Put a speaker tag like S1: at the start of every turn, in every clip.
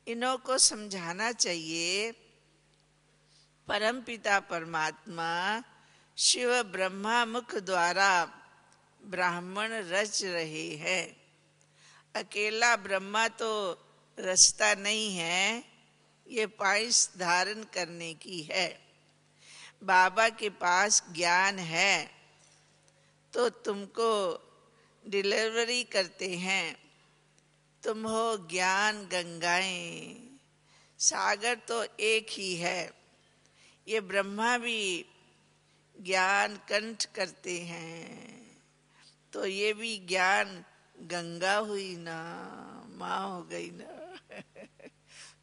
S1: इन्हों को समझाना चाहिए परमपिता परमात्मा शिव ब्रह्मा मुख द्वारा ब्राह्मण रच रहे हैं। अकेला ब्रह्मा तो रचता नहीं है, ये पाइस धारण करने की है। बाबा के पास ज्ञान है तो तुमको डिलीवरी करते हैं। तुम हो ज्ञान गंगाएं। सागर तो एक ही है। ये ब्रह्मा भी ज्ञान कंठ करते हैं, तो ये भी ज्ञान गंगा हुई ना, माँ हो गई ना।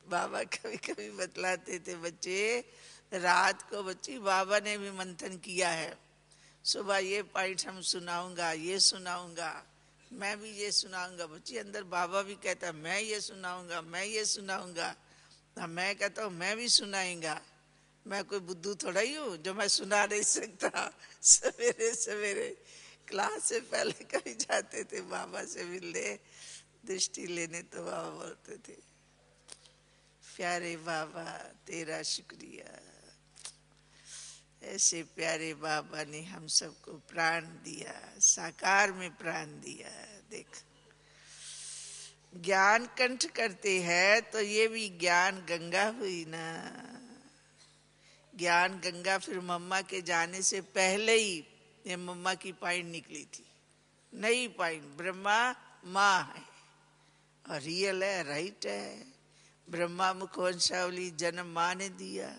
S1: बाबा कभी कभी बतलाते थे, बच्चे रात को बच्ची बाबा ने भी मंथन किया है। सुबह ये पाठ हम सुनाऊंगा, ये सुनाऊंगा, मैं भी ये सुनाऊंगा। बच्ची अंदर बाबा भी कहता मैं ये सुनाऊंगा, मैं ये सुनाऊंगा। मैं कहता हूँ मैं भी सुनाएंगा। मैं कोई बुद्धू थोड़ा ही हूँ जो मैं सुना नहीं सकता। सवेरे सवेरे क्लास से पहले कभी जाते थे बाबा से मिलने, दृष्टि लेने, तो बाबा बोलते थे प्यारे बाबा तेरा शुक्रिया, ऐसे प्यारे बाबा ने हम सबको प्राण दिया, साकार में प्राण दिया। देख ज्ञान कंठ करते हैं तो ये भी ज्ञान गंगा हुई ना। ज्ञान गंगा फिर मम्मा के जाने से पहले ही ये मम्मा की पाइन निकली थी, नई पाइन। ब्रह्मा माँ है और रियल है, राइट है। ब्रह्मा मुख वंशावली जन्म माँ ने दिया।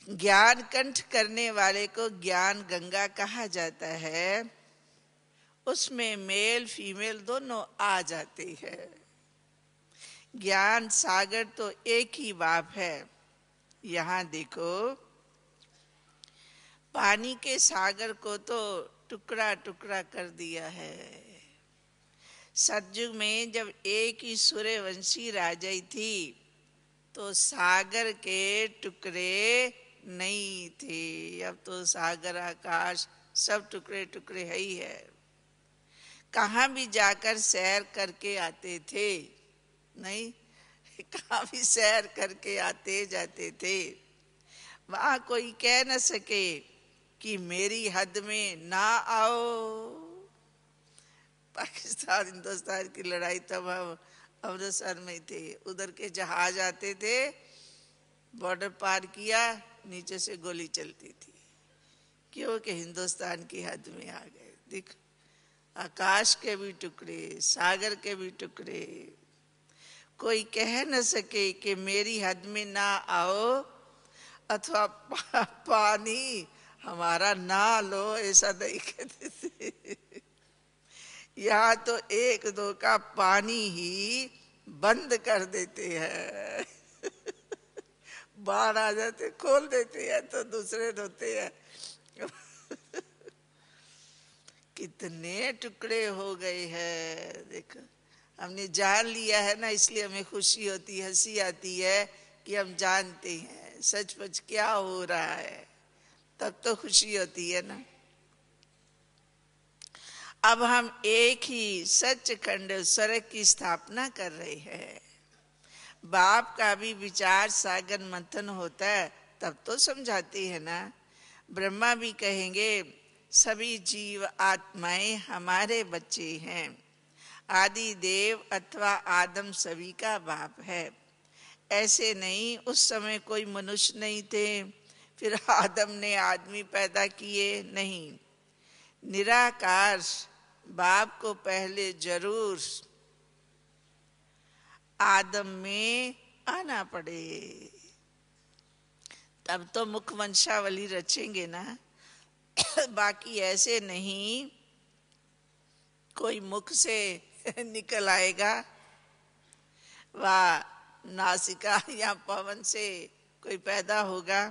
S1: ज्ञान कंठ करने वाले को ज्ञान गंगा कहा जाता है। उसमें मेल फीमेल दोनों आ जाते हैं। ज्ञान सागर तो एक ही बाप है। यहाँ देखो पानी के सागर को तो टुकड़ा टुकड़ा कर दिया है। सतयुग में जब एक ही सूर्यवंशी राजाई थी तो सागर के टुकड़े नहीं थे। अब तो सागर आकाश सब टुकड़े टुकड़े है ही है। कहाँ भी जाकर सैर करके आते थे, नहीं कहाँ भी सैर करके आते जाते थे। वहां कोई कह न सके कि मेरी हद में ना आओ। पाकिस्तान हिंदुस्तान की लड़ाई तब हम अमृतसर में थे, उधर के जहाज आते थे, बॉर्डर पार किया, नीचे से गोली चलती थी, क्योंकि हिंदुस्तान की हद में आ गए। देख आकाश के भी टुकड़े, सागर के भी टुकड़े। कोई कह न सके कि मेरी हद में ना आओ, अथवा पानी हमारा ना लो, ऐसा नहीं कहते थे। यहाँ तो एक दो का पानी ही बंद कर देते हैं। बाढ़ आ जाते खोल देते हैं तो दूसरे रोते हैं। कितने टुकड़े हो गए हैं। देखो हमने जान लिया है ना, इसलिए हमें खुशी होती है, हंसी आती है कि हम जानते हैं सचमुच क्या हो रहा है, तब तो खुशी होती है ना। अब हम एक ही सचखंड स्वर्ग की स्थापना कर रहे हैं। बाप का भी विचार सागर मंथन होता है तब तो समझाते हैं ना। ब्रह्मा भी कहेंगे सभी जीव आत्माएं हमारे बच्चे हैं। आदि देव अथवा आदम सभी का बाप है। ऐसे नहीं, उस समय कोई मनुष्य नहीं थे फिर आदम ने आदमी पैदा किए, नहीं। निराकार बाप को पहले जरूर आदम में आना पड़े, तब तो मुख वंशावली रचेंगे ना। बाकी ऐसे नहीं कोई मुख से निकल आएगा, वह नासिका या पवन से कोई पैदा होगा।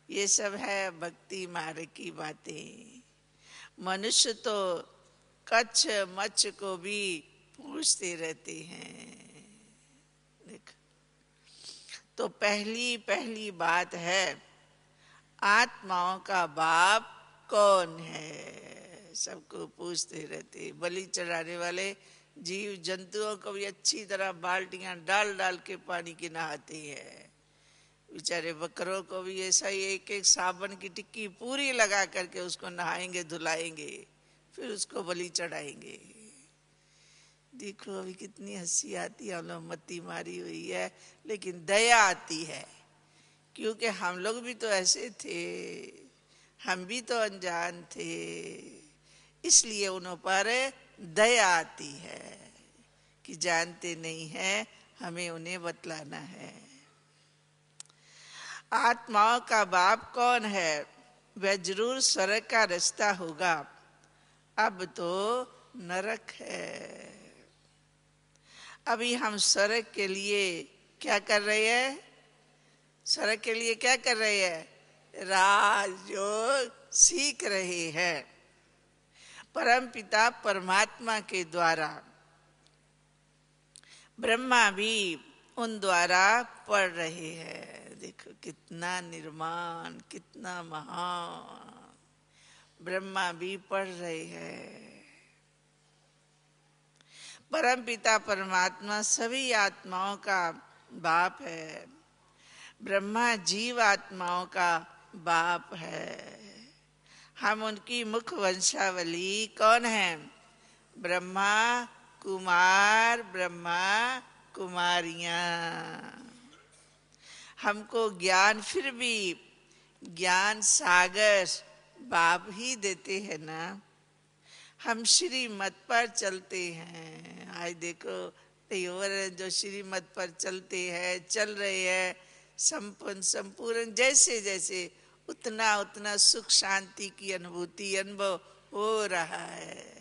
S1: ये सब है भक्ति मार्ग की बातें। मनुष्य तो कच्छ मच्छ को भी पूछते रहते हैं। देख तो पहली पहली बात है आत्माओं का बाप कौन है, सबको पूछते रहते। बलि चढ़ाने वाले जीव जंतुओं को भी अच्छी तरह बाल्टियां डाल डाल के पानी की नहाते हैं। बेचारे बकरों को भी ऐसा ही एक एक साबुन की टिक्की पूरी लगा करके उसको नहाएंगे, धुलाएंगे, फिर उसको बलि चढ़ाएंगे। देखो अभी कितनी हंसी आती है, हम लोग मत्ती मारी हुई है, लेकिन दया आती है, क्योंकि हम लोग भी तो ऐसे थे, हम भी तो अनजान थे, इसलिए उन पर दया आती है कि जानते नहीं है, हमें उन्हें बतलाना है। आत्माओं का बाप कौन है? वह जरूर स्वर्ग का रास्ता होगा, अब तो नरक है। अभी हम स्वर्ग के लिए क्या कर रहे हैं? स्वर्ग के लिए क्या कर रहे हैं? राजयोग सीख रहे हैं परम पिता परमात्मा के द्वारा। ब्रह्मा भी उन द्वारा पढ़ रहे हैं। देखो कितना निर्माण, कितना महान, ब्रह्मा भी पढ़ रहे हैं। परम पिता परमात्मा सभी आत्माओं का बाप है। ब्रह्मा जीव आत्माओं का बाप है। हम उनकी मुख वंशावली कौन है? ब्रह्मा कुमार, ब्रह्मा कुमारियां। हमको ज्ञान फिर भी ज्ञान सागर बाप ही देते हैं ना। हम श्रीमत पर चलते हैं। आज देखो और जो श्रीमत पर चलते हैं, चल रहे हैं, संपन्न संपूर्ण जैसे जैसे उतना उतना सुख शांति की अनुभूति अनुभव हो रहा है।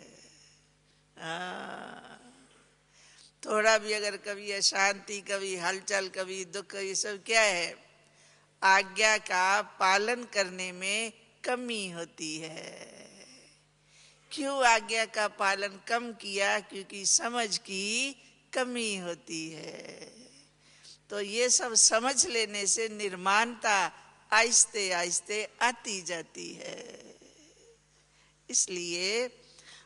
S1: थोड़ा भी अगर कभी अशांति, कभी हलचल, कभी दुख, ये सब क्या है? आज्ञा का पालन करने में कमी होती है। क्यों आज्ञा का पालन कम किया? क्योंकि समझ की कमी होती है। तो ये सब समझ लेने से निर्माणता आहिस्ते आहिस्ते आती जाती है। इसलिए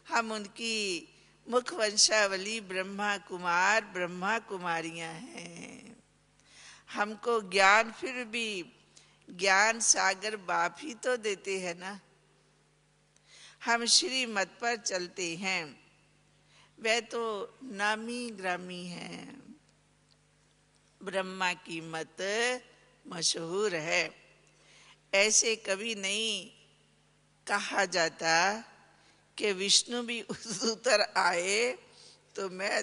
S1: हम उनकी मुख वंशावली ब्रह्मा कुमार, ब्रह्मा कुमारियां हैं। हमको ज्ञान फिर भी ज्ञान सागर बाप ही तो देते हैं ना। हम श्रीमत पर चलते हैं, वह तो नामी ग्रामी है। ब्रह्मा की मत मशहूर है। ऐसे कभी नहीं कहा जाता कि विष्णु भी उतर आए तो मैं,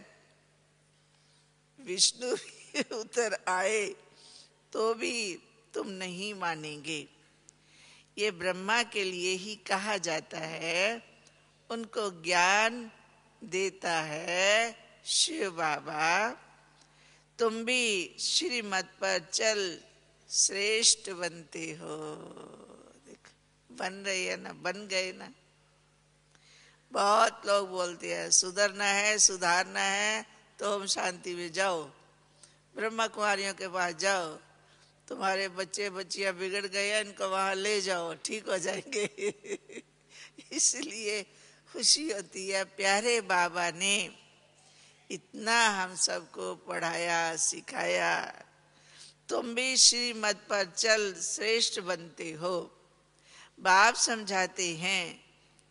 S1: विष्णु भी उतर आए तो भी तुम नहीं मानेंगे। ये ब्रह्मा के लिए ही कहा जाता है। उनको ज्ञान देता है शिव बाबा। तुम भी श्रीमत पर चल श्रेष्ठ बनते हो। देख बन रही है ना, बन गए ना। बहुत लोग बोलते हैं सुधरना है, सुधारना है तो हम शांति में जाओ, ब्रह्मा कुमारियों के पास जाओ, तुम्हारे बच्चे बच्चियां बिगड़ गए हैं, इनको वहां ले जाओ, ठीक हो जाएंगे। इसलिए खुशी होती है, प्यारे बाबा ने इतना हम सबको पढ़ाया सिखाया। तुम भी श्रीमत पर चल श्रेष्ठ बनते हो। बाप समझाते हैं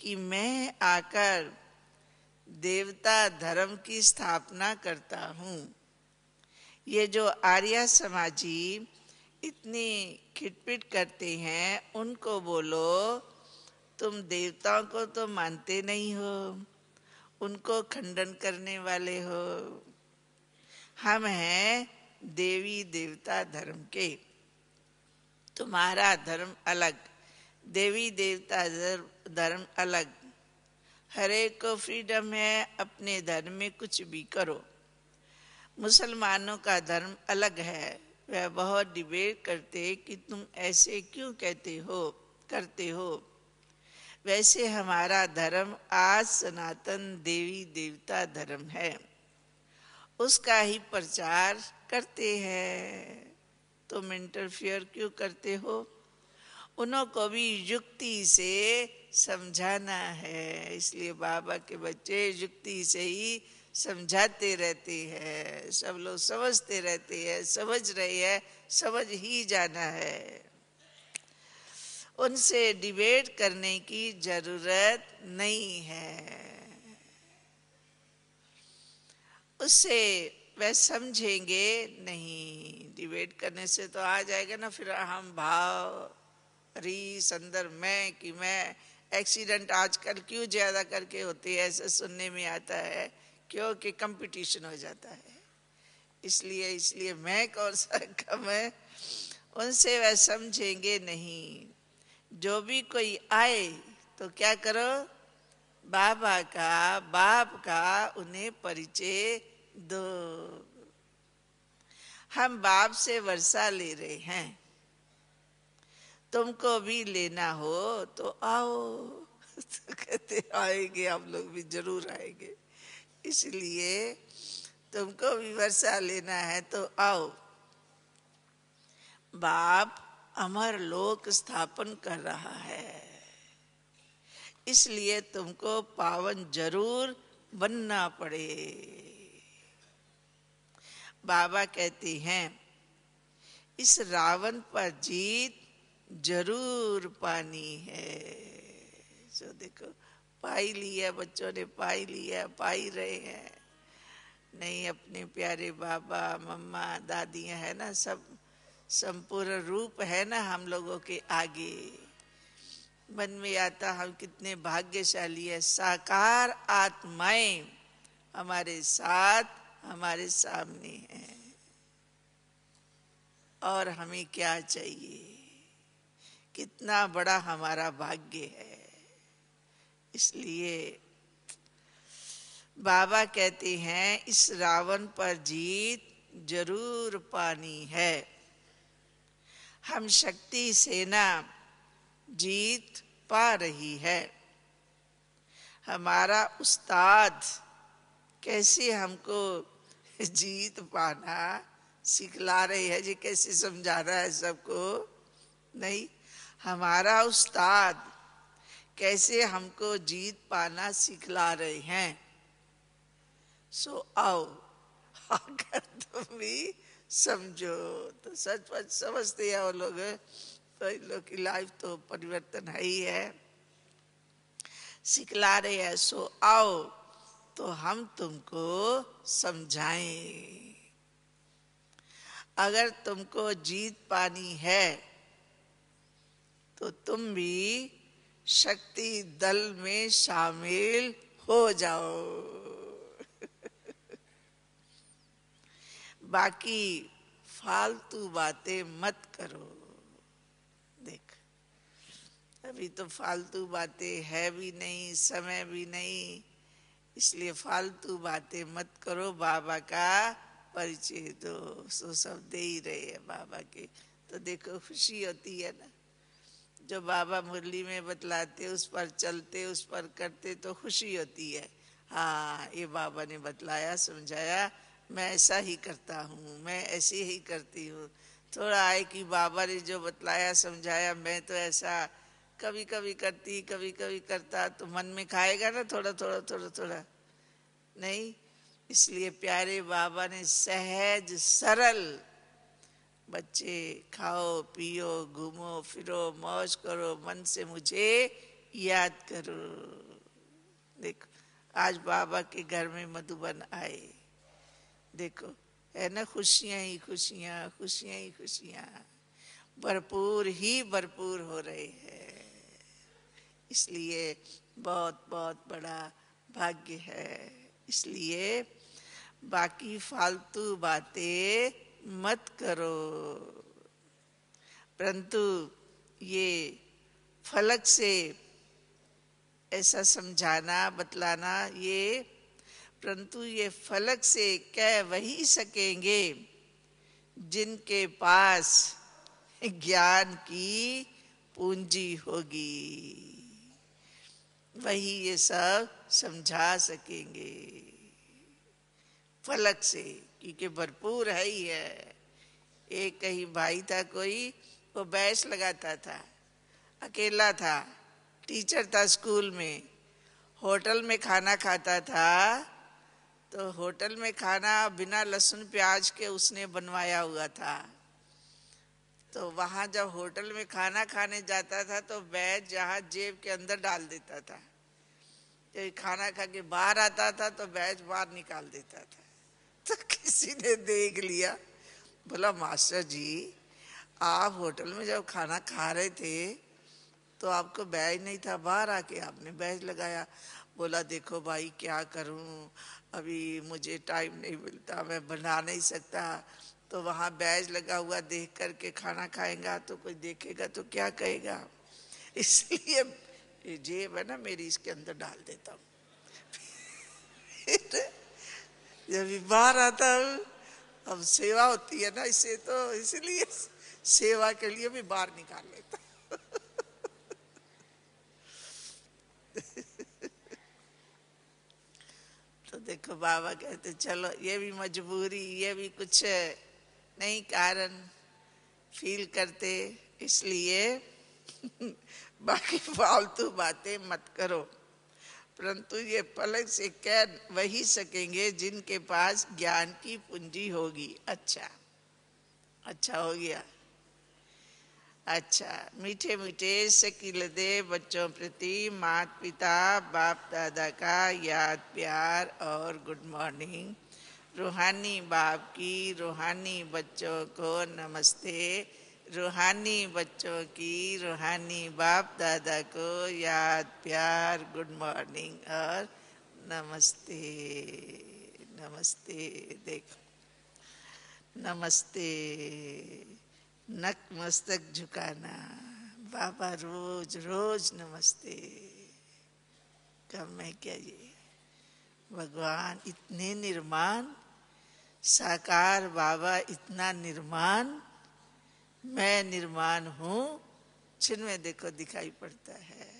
S1: कि मैं आकर देवता धर्म की स्थापना करता हूँ। ये जो आर्य समाजी इतनी खिटपिट करते हैं, उनको बोलो तुम देवताओं को तो मानते नहीं हो, उनको खंडन करने वाले हो। हम हैं देवी देवता धर्म के। तुम्हारा धर्म अलग, देवी देवता धर्म अलग। हर एक को फ्रीडम है, अपने धर्म में कुछ भी करो। मुसलमानों का धर्म अलग है। वह बहुत डिबेट करते कि तुम ऐसे क्यों कहते हो, करते हो। वैसे हमारा धर्म आज सनातन देवी देवता धर्म है, उसका ही प्रचार करते हैं। तुम इंटरफियर क्यों करते हो? उनको भी युक्ति से समझाना है। इसलिए बाबा के बच्चे युक्ति से ही समझाते रहते हैं, सब लोग समझते रहते हैं, समझ रहे हैं, समझ ही जाना है। उनसे डिबेट करने की जरूरत नहीं है। उससे वह समझेंगे नहीं। डिबेट करने से तो आ जाएगा ना फिर हम भाव, रीस अंदर, मैं कि मैं। एक्सीडेंट आजकल क्यों ज्यादा करके होते हैं, ऐसे सुनने में आता है, क्योंकि कंपटीशन हो जाता है। इसलिए मैं कौन सा कम है, उनसे वह समझेंगे नहीं। जो भी कोई आए तो क्या करो, बाबा का, बाप का उन्हें परिचय दो। हम बाप से वर्षा ले रहे हैं, तुमको भी लेना हो तो आओ। तो कहते आएंगे, हम लोग भी जरूर आएंगे, इसलिए तुमको भी वर्षा लेना है तो आओ। बाप अमर लोक स्थापन कर रहा है, इसलिए तुमको पावन जरूर बनना पड़े। बाबा कहते हैं इस रावण पर जीत जरूर पानी है। जो देखो पाई लिया, बच्चों ने पाई लिया, पाई रहे हैं। नहीं, अपने प्यारे बाबा, मम्मा, दादियां है ना, सब संपूर्ण रूप है ना हम लोगों के आगे। मन में आता हम कितने भाग्यशाली है। साकार आत्माएं हमारे साथ, हमारे सामने हैं। और हमें क्या चाहिए, कितना बड़ा हमारा भाग्य है। इसलिए बाबा कहते हैं इस रावण पर जीत जरूर पानी है। हम शक्ति सेना जीत पा रही है। हमारा उस्ताद कैसे हमको जीत पाना सिखला रहे हैं जी, कैसे समझाना है सबको। नहीं, हमारा उस्ताद कैसे हमको जीत पाना सिखला रहे हैं। सो आओ, अगर तुम भी समझो तो सचमुच समझते हैं वो लोग, तो इन लोग की लाइफ तो परिवर्तन है ही है। सिखला रहे हैं, सो आओ तो हम तुमको समझाएं। अगर तुमको जीत पानी है तो तुम भी शक्ति दल में शामिल हो जाओ। बाकी फालतू बातें मत करो। देख, अभी तो फालतू बातें है भी नहीं, समय भी नहीं, इसलिए फालतू बातें मत करो। बाबा का परिचय दो। सो सब दे ही रहे हैं बाबा के, तो देखो खुशी होती है ना। जो बाबा मुरली में बतलाते उस पर चलते, उस पर करते तो खुशी होती है। हाँ, ये बाबा ने बतलाया, समझाया, मैं ऐसा ही करता हूँ, मैं ऐसे ही करती हूँ। थोड़ा आए कि बाबा ने जो बतलाया समझाया, मैं तो ऐसा कभी कभी करती, कभी कभी करता, तो मन में खाएगा ना थोड़ा थोड़ा थोड़ा थोड़ा। नहीं, इसलिए प्यारे बाबा ने सहज सरल, बच्चे खाओ पियो घूमो फिरो मौज करो, मन से मुझे याद करो। देखो आज बाबा के घर में मधुबन आए, देखो है ना, खुशियां ही खुशियां, खुशियां ही खुशियां, भरपूर ही भरपूर हो रहे हैं। इसलिए बहुत बहुत बड़ा भाग्य है। इसलिए बाकी फालतू बातें मत करो, परंतु ये फलक से ऐसा समझाना बतलाना, ये परंतु ये फलक से कह वही सकेंगे जिनके पास ज्ञान की पूंजी होगी, वही ये सब समझा सकेंगे फलक से, क्योंकि भरपूर है ही है। एक कहीं भाई था कोई, वो बैच लगाता था, अकेला था, टीचर था स्कूल में, होटल में खाना खाता था, तो होटल में खाना बिना लहसुन प्याज के उसने बनवाया हुआ था। तो वहां जब होटल में खाना खाने जाता था तो बैज जहाँ जेब के अंदर डाल देता था, जब खाना खा के बाहर आता था तो बैज बाहर निकाल देता था। तो किसी ने देख लिया, बोला मास्टर जी आप होटल में जब खाना खा रहे थे तो आपको बैज नहीं था, बाहर आके आपने बैज लगाया। बोला देखो भाई क्या करूं, अभी मुझे टाइम नहीं मिलता, मैं बना नहीं सकता। तो वहां बैज लगा हुआ देख करके खाना खाएगा तो कोई देखेगा तो क्या कहेगा, इसलिए ये जेब है ना मेरी, इसके अंदर डाल देता हूँ। जब बाहर आता हूँ, अब सेवा होती है ना इससे, तो इसलिए सेवा के लिए भी बाहर निकाल लेता। तो देखो बाबा कहते चलो ये भी मजबूरी, ये भी कुछ नहीं कारण फील करते, इसलिए बाकी फालतू बातें मत करो। परंतु ये पलक से कह वही सकेंगे जिनके पास ज्ञान की पूंजी होगी। अच्छा, अच्छा हो गया। अच्छा, मीठे मीठे शकील दे बच्चों प्रति माता पिता बाप दादा का याद प्यार और गुड मॉर्निंग। रूहानी बाप की रूहानी बच्चों को नमस्ते, रूहानी बच्चों की रूहानी बाप दादा को याद प्यार गुड मॉर्निंग और नमस्ते। नमस्ते देखो, नमस्ते, नक मस्तक झुकाना, बाबा रोज रोज नमस्ते। कब मैं क्या ये भगवान इतने निर्माण, साकार बाबा इतना निर्माण, मैं निर्माण हूँ, जिनमें देखो दिखाई पड़ता है।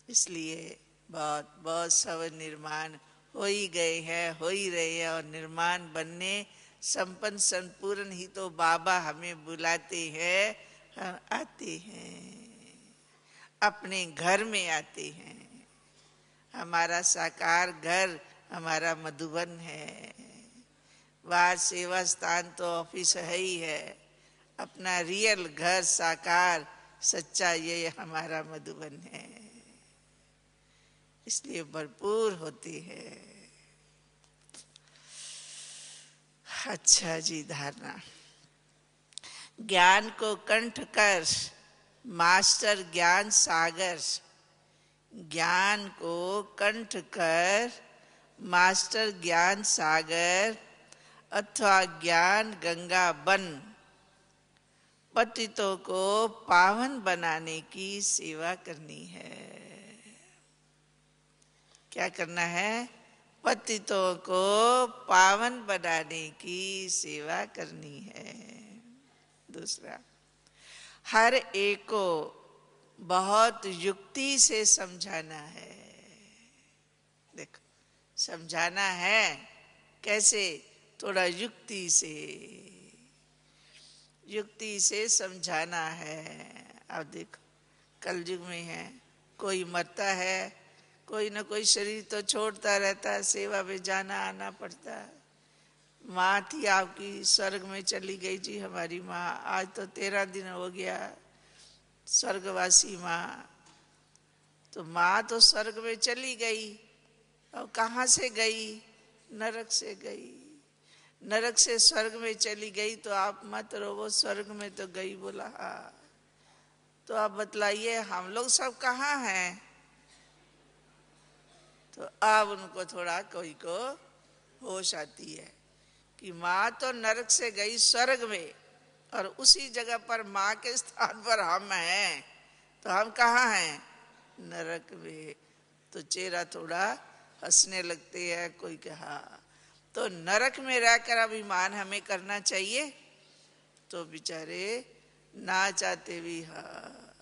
S1: इसलिए बहुत बहुत सब निर्माण हो ही गए हैं, हो ही रहे हैं, और निर्माण बनने संपन्न संपूर्ण ही तो बाबा हमें बुलाते हैं, हम आते हैं, अपने घर में आते हैं। हमारा साकार घर हमारा मधुबन है, वहाँ सेवा स्थान तो ऑफिस है ही है, अपना रियल घर साकार सच्चा ये हमारा मधुबन है। इसलिए भरपूर होती है। अच्छा जी, धारणा। ज्ञान को कंठ कर मास्टर ज्ञान सागर, ज्ञान को कंठ कर मास्टर ज्ञान सागर, अथवा ज्ञान गंगा बन पतितों को पावन बनाने की सेवा करनी है। क्या करना है? पतितों को पावन बनाने की सेवा करनी है। दूसरा, हर एक को बहुत युक्ति से समझाना है। देखो, समझाना है कैसे? थोड़ा युक्ति से, युक्ति से समझाना है। अब देखो कलयुग में है, कोई मरता है, कोई ना कोई शरीर तो छोड़ता रहता है, सेवा में जाना आना पड़ता है। माँ थी आपकी, स्वर्ग में चली गई जी हमारी माँ, आज तो 13 दिन हो गया, स्वर्गवासी माँ। तो माँ तो स्वर्ग में चली गई, और कहाँ से गई? नरक से गई। नरक से स्वर्ग में चली गई तो आप मत रोवो, स्वर्ग में तो गई। बोला हाँ। तो आप बतलाइए हम लोग सब कहाँ हैं? तो अब उनको थोड़ा कोई को होश आती है कि माँ तो नरक से गई स्वर्ग में, और उसी जगह पर माँ के स्थान पर हम हैं, तो हम कहाँ हैं? नरक में। तो चेहरा थोड़ा हंसने लगते हैं, कोई कहा तो नरक में रहकर अभिमान हमें करना चाहिए? तो बेचारे ना चाहते भी हाँ,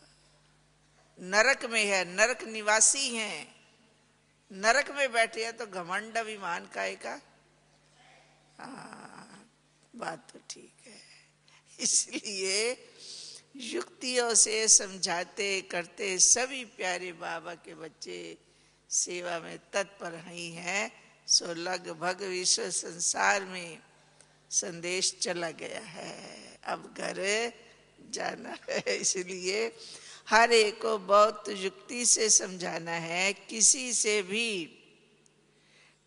S1: नरक में है, नरक निवासी हैं, नरक में बैठे हैं, तो घमंड अभिमान काहे का? हाँ, बात तो ठीक है। इसलिए युक्तियों से समझाते करते सभी प्यारे बाबा के बच्चे सेवा में तत्पर ही हैं। सो लगभग विश्व संसार में संदेश चला गया है। अब घर जाना है, इसलिए हर एक को बहुत युक्ति से समझाना है, किसी से भी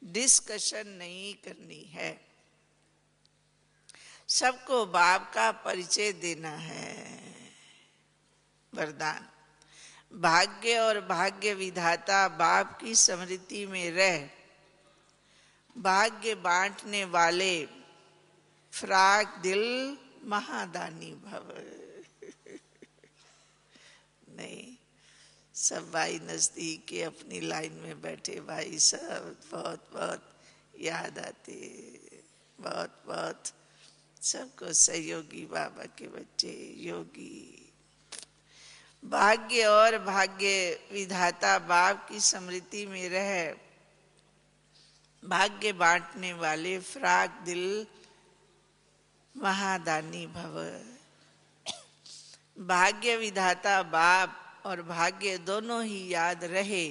S1: डिस्कशन नहीं करनी है, सबको बाप का परिचय देना है। वरदान। भाग्य और भाग्य विधाता बाप की स्मृति में रह, भाग्य बांटने वाले फ्राक दिल महादानी भव। नहीं, सब भाई नजदीक के अपनी लाइन में बैठे भाई सब बहुत बहुत याद आते, बहुत बहुत सबको सहयोगी बाबा के बच्चे योगी। भाग्य और भाग्य विधाता बाप की स्मृति में रह, भाग्य बांटने वाले फ्राक दिल महादानी भव। भाग्य विधाता बाप और भाग्य दोनों ही याद रहे,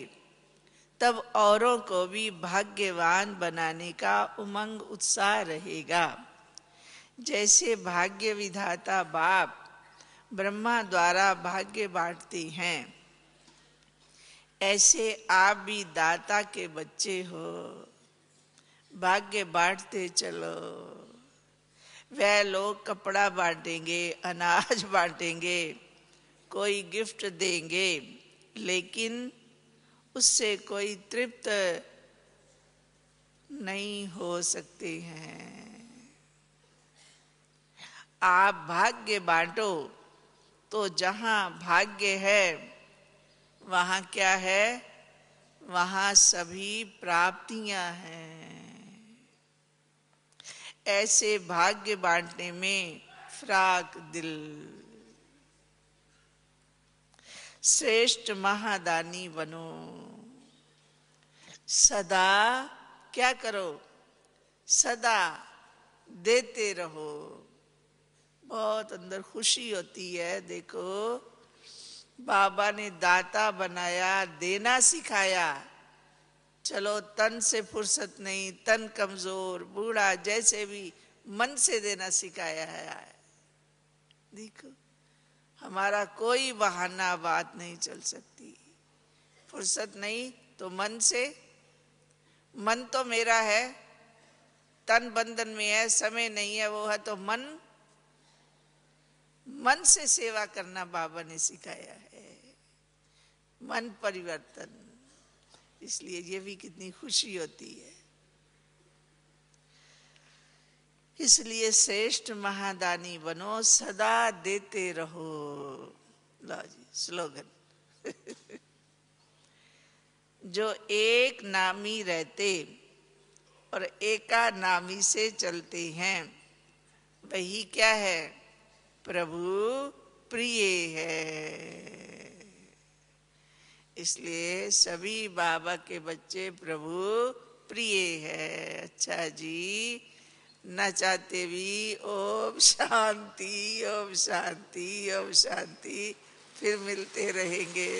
S1: तब औरों को भी भाग्यवान बनाने का उमंग उत्साह रहेगा। जैसे भाग्य विधाता बाप ब्रह्मा द्वारा भाग्य बांटते हैं, ऐसे आप भी दाता के बच्चे हो, भाग्य बांटते चलो। वह लोग कपड़ा बांटेंगे, अनाज बांटेंगे, कोई गिफ्ट देंगे, लेकिन उससे कोई तृप्त नहीं हो सकते हैं। आप भाग्य बांटो तो जहां भाग्य है वहां क्या है? वहां सभी प्राप्तियां हैं। ऐसे भाग्य बांटने में फ्राक दिल। श्रेष्ठ महादानी बनो। सदा क्या करो? सदा देते रहो। बहुत अंदर खुशी होती है। देखो, बाबा ने दाता बनाया, देना सिखाया। चलो, तन से फुर्सत नहीं, तन कमजोर, बूढ़ा, जैसे भी मन से देना सिखाया है। देखो, हमारा कोई बहाना बात नहीं चल सकती। फुर्सत नहीं तो मन से, मन तो मेरा है, तन बंधन में है, समय नहीं है, वो है तो मन, मन से सेवा करना बाबा ने सिखाया है। मन परिवर्तन, इसलिए ये भी कितनी खुशी होती है। इसलिए श्रेष्ठ महादानी बनो, सदा देते रहो। लो जी स्लोगन। जो एक नामी रहते और एका नामी से चलते हैं, वही क्या है? प्रभु प्रिय है। इसलिए सभी बाबा के बच्चे प्रभु प्रिय है। अच्छा जी, न चाहते भी ओम शांति, ओम शांति, ओम शांति। फिर मिलते रहेंगे।